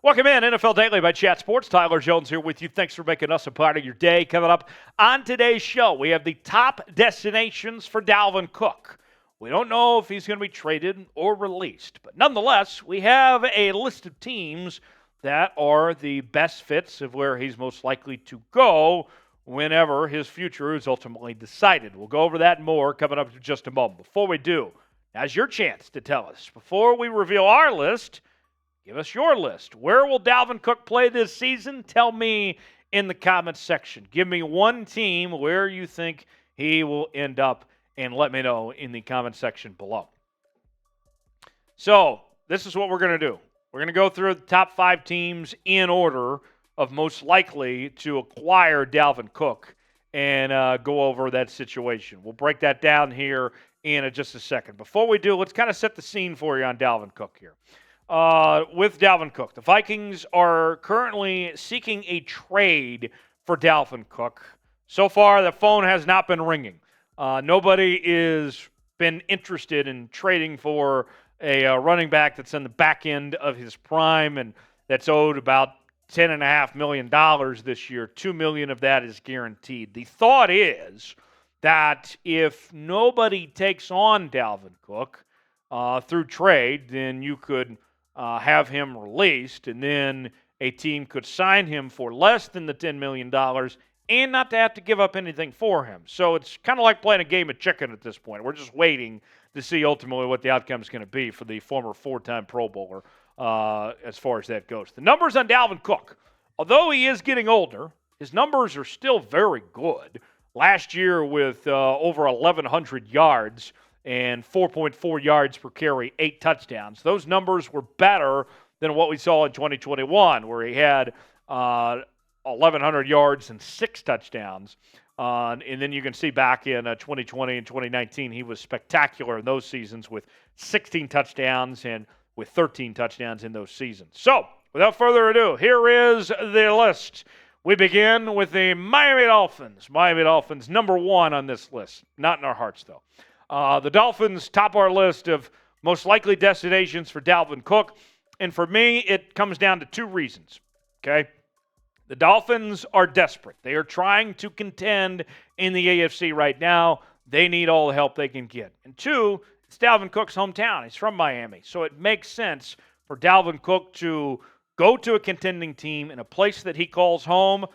Welcome in, NFL Daily by Chat Sports. Tyler Jones here with you. Thanks for making us a part of your day. Coming up on today's show, we have the top destinations for Dalvin Cook. We don't know if he's going to be traded or released, but nonetheless, we have a list of teams that are the best fits of where he's most likely to go whenever his future is ultimately decided. We'll go over that and more coming up in just a moment. Before we do, now's your chance to tell us. Before we reveal our list, give us your list. Where will Dalvin Cook play this season? Tell me in the comments section. Give me one team where you think he will end up, and let me know in the comment section below. So, this is what we're going to do. We're going to go through the top 5 teams in order of most likely to acquire Dalvin Cook and go over that situation. We'll break that down here in just a second. Before we do, let's kind of set the scene for you on Dalvin Cook here. With Dalvin Cook, the Vikings are currently seeking a trade for Dalvin Cook. So far, the phone has not been ringing. Nobody has been interested in trading for a running back that's in the back end of his prime and that's owed about $10.5 million this year. $2 million of that is guaranteed. The thought is that if nobody takes on Dalvin Cook through trade, then you could have him released, and then a team could sign him for less than the $10 million and not to have to give up anything for him. So it's kind of like playing a game of chicken at this point. We're just waiting to see ultimately what the outcome is going to be for the former 4-time Pro Bowler as far as that goes. The numbers on Dalvin Cook, although he is getting older, his numbers are still very good. Last year with over 1,100 yards, and 4.4 yards per carry, 8 touchdowns. Those numbers were better than what we saw in 2021, where he had 1,100 yards and 6 touchdowns. And then you can see back in 2020 and 2019, he was spectacular in those seasons with 16 touchdowns and with 13 touchdowns in those seasons. So, without further ado, here is the list. We begin with the Miami Dolphins. Miami Dolphins, number 1 on this list. Not in our hearts, though. The Dolphins top our list of most likely destinations for Dalvin Cook. And for me, it comes down to 2 reasons, okay? The Dolphins are desperate. They are trying to contend in the AFC right now. They need all the help they can get. And 2, it's Dalvin Cook's hometown. He's from Miami. So it makes sense for Dalvin Cook to go to a contending team in a place that he calls home.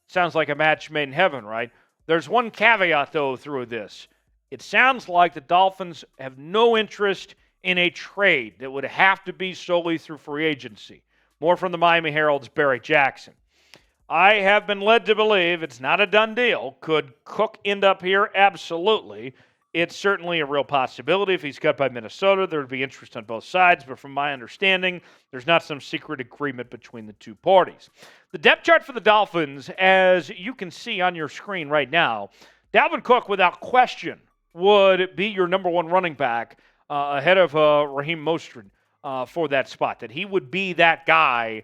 Sounds like a match made in heaven, right? There's one caveat, though, through this. It sounds like the Dolphins have no interest in a trade that would have to be solely through free agency. More from the Miami Herald's Barry Jackson. I have been led to believe it's not a done deal. Could Cook end up here? Absolutely. It's certainly a real possibility. If he's cut by Minnesota, there would be interest on both sides. But from my understanding, there's not some secret agreement between the 2 parties. The depth chart for the Dolphins, as you can see on your screen right now, Dalvin Cook, without question, would be your number 1 running back ahead of Raheem Mostert for that spot, that he would be that guy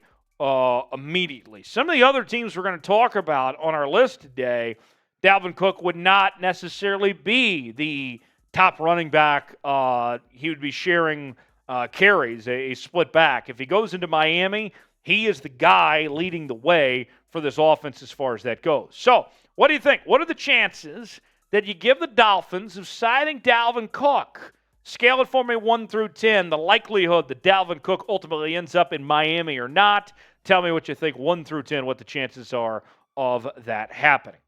immediately. Some of the other teams we're going to talk about on our list today, Dalvin Cook would not necessarily be the top running back. He would be sharing carries, a split back. If he goes into Miami, he is the guy leading the way for this offense as far as that goes. So, what do you think? What are the chances that you give the Dolphins of signing Dalvin Cook? Scale it for me 1 through 10. The likelihood that Dalvin Cook ultimately ends up in Miami or not. Tell me what you think 1 through 10, what the chances are of that happening.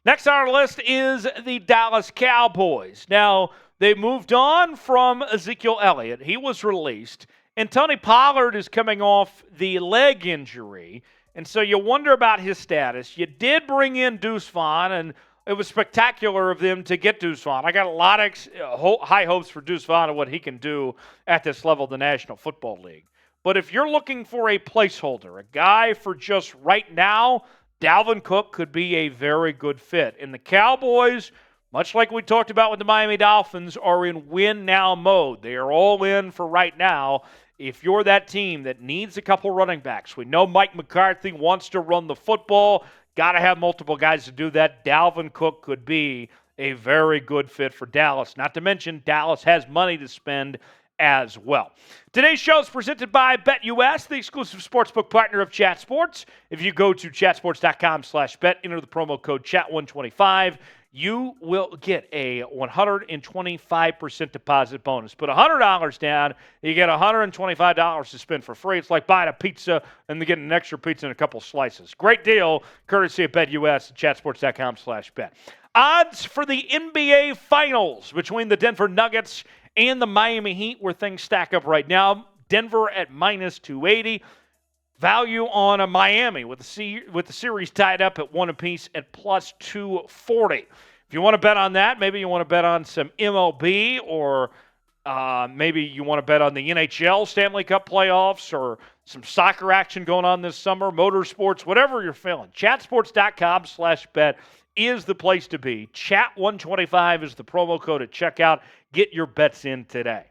Next on our list is the Dallas Cowboys. Now, they moved on from Ezekiel Elliott. He was released. And Tony Pollard is coming off the leg injury. And so you wonder about his status. You did bring in Deuce Vaughn, and it was spectacular of them to get Deuce Vaughn. I got a lot of high hopes for Deuce Vaughn and what he can do at this level of the National Football League. But if you're looking for a placeholder, a guy for just right now, Dalvin Cook could be a very good fit. And the Cowboys, much like we talked about with the Miami Dolphins, are in win-now mode. They are all in for right now. If you're that team that needs a couple running backs, we know Mike McCarthy wants to run the football. Got to have multiple guys to do that. Dalvin Cook could be a very good fit for Dallas. Not to mention, Dallas has money to spend as well. Today's show is presented by BetUS, the exclusive sportsbook partner of Chat Sports. If you go to chatsports.com/bet, enter the promo code chat125, you will get a 125% deposit bonus. Put $100 down, you get $125 to spend for free. It's like buying a pizza and then getting an extra pizza and a couple slices. Great deal, courtesy of BetUS at chatsports.com/bet. Odds for the NBA Finals between the Denver Nuggets and the Miami Heat, where things stack up right now. Denver at minus 280. Value on a Miami with the series tied up at 1 apiece at plus 240. If you want to bet on that, maybe you want to bet on some MLB, or maybe you want to bet on the NHL Stanley Cup playoffs, or some soccer action going on this summer, motorsports, whatever you're feeling. Chatsports.com/bet is the place to be. Chat125 is the promo code at checkout. Get your bets in today.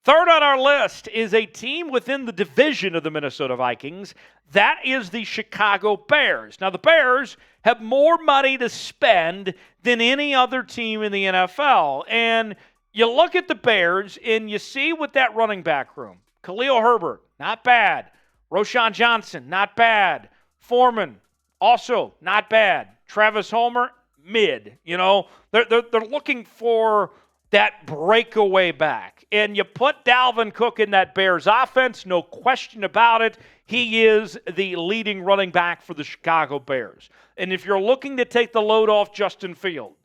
Third on our list is a team within the division of the Minnesota Vikings. That is the Chicago Bears. Now, the Bears have more money to spend than any other team in the NFL. And you look at the Bears and you see with that running back room, Khalil Herbert, not bad. Roshan Johnson, not bad. Foreman, also not bad. Travis Homer, mid. You know, they're looking for that breakaway back. And you put Dalvin Cook in that Bears offense, no question about it. He is the leading running back for the Chicago Bears. And if you're looking to take the load off Justin Fields,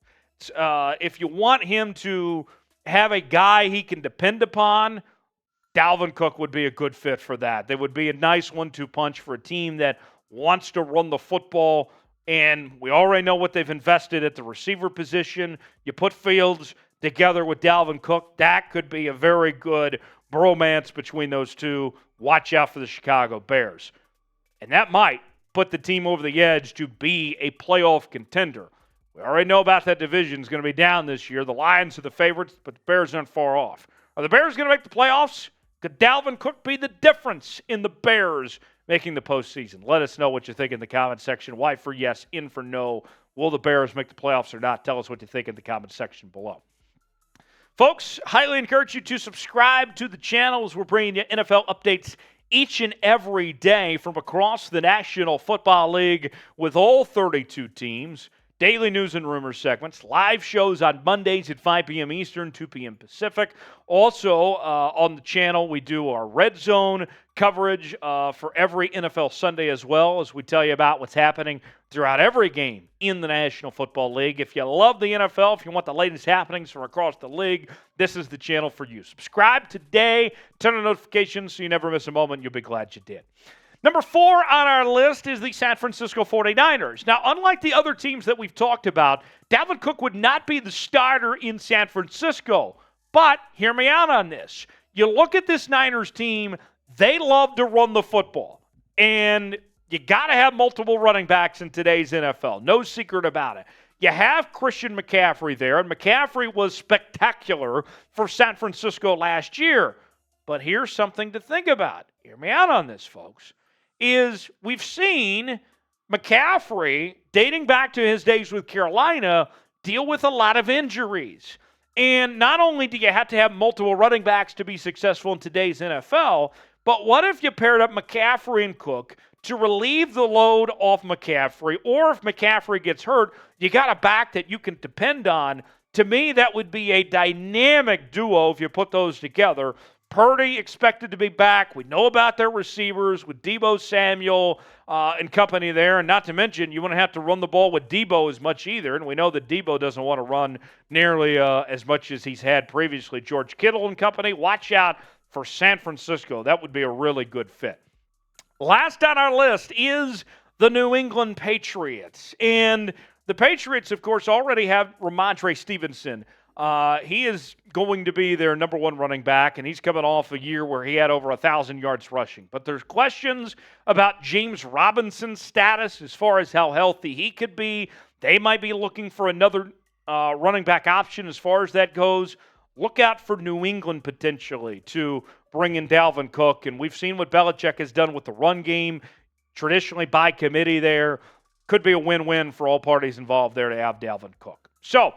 if you want him to have a guy he can depend upon, Dalvin Cook would be a good fit for that. They would be a nice 1-2 punch for a team that wants to run the football. And we already know what they've invested at the receiver position. You put Fields together with Dalvin Cook, that could be a very good bromance between those two. Watch out for the Chicago Bears. And that might put the team over the edge to be a playoff contender. We already know about that division is going to be down this year. The Lions are the favorites, but the Bears aren't far off. Are the Bears going to make the playoffs? Could Dalvin Cook be the difference in the Bears making the postseason? Let us know what you think in the comment section. Y for yes, in for no. Will the Bears make the playoffs or not? Tell us what you think in the comment section below. Folks, highly encourage you to subscribe to the channel as we're bringing you NFL updates each and every day from across the National Football League with all 32 teams. Daily news and rumors segments, live shows on Mondays at 5 p.m. Eastern, 2 p.m. Pacific. Also, on the channel, we do our Red Zone coverage for every NFL Sunday, as well as we tell you about what's happening throughout every game in the National Football League. If you love the NFL, if you want the latest happenings from across the league, this is the channel for you. Subscribe today, turn on notifications so you never miss a moment. You'll be glad you did. Number 4 on our list is the San Francisco 49ers. Now, unlike the other teams that we've talked about, Dalvin Cook would not be the starter in San Francisco. But hear me out on this. You look at this Niners team, they love to run the football. And you got to have multiple running backs in today's NFL. No secret about it. You have Christian McCaffrey there, and McCaffrey was spectacular for San Francisco last year. But here's something to think about. Hear me out on this, folks. Is we've seen McCaffrey, dating back to his days with Carolina, deal with a lot of injuries. And not only do you have to have multiple running backs to be successful in today's NFL, but what if you paired up McCaffrey and Cook to relieve the load off McCaffrey? Or if McCaffrey gets hurt, you got a back that you can depend on. To me, that would be a dynamic duo if you put those together. Purdy expected to be back. We know about their receivers with Deebo Samuel and company there. And not to mention, you wouldn't have to run the ball with Deebo as much either. And we know that Deebo doesn't want to run nearly as much as he's had previously. George Kittle and company, watch out for San Francisco. That would be a really good fit. Last on our list is the New England Patriots. And the Patriots, of course, already have Ramondre Stevenson. He is going to be their number one running back, and he's coming off a year where he had over 1,000 yards rushing. But there's questions about James Robinson's status as far as how healthy he could be. They might be looking for another running back option as far as that goes. Look out for New England potentially to bring in Dalvin Cook, and we've seen what Belichick has done with the run game, traditionally by committee there. Could be a win-win for all parties involved there to have Dalvin Cook. So,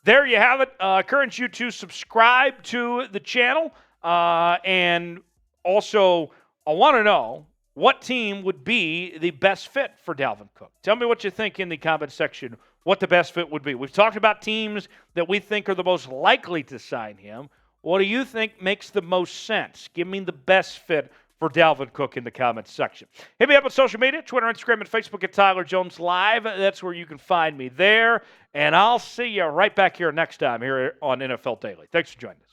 there you have it. Encourage you to subscribe to the channel. And also, I want to know what team would be the best fit for Dalvin Cook. Tell me what you think in the comment section, what the best fit would be. We've talked about teams that we think are the most likely to sign him. What do you think makes the most sense? Give me the best fit for Dalvin Cook in the comments section. Hit me up on social media, Twitter, Instagram, and Facebook at Tyler Jones Live. That's where you can find me there. And I'll see you right back here next time here on NFL Daily. Thanks for joining us.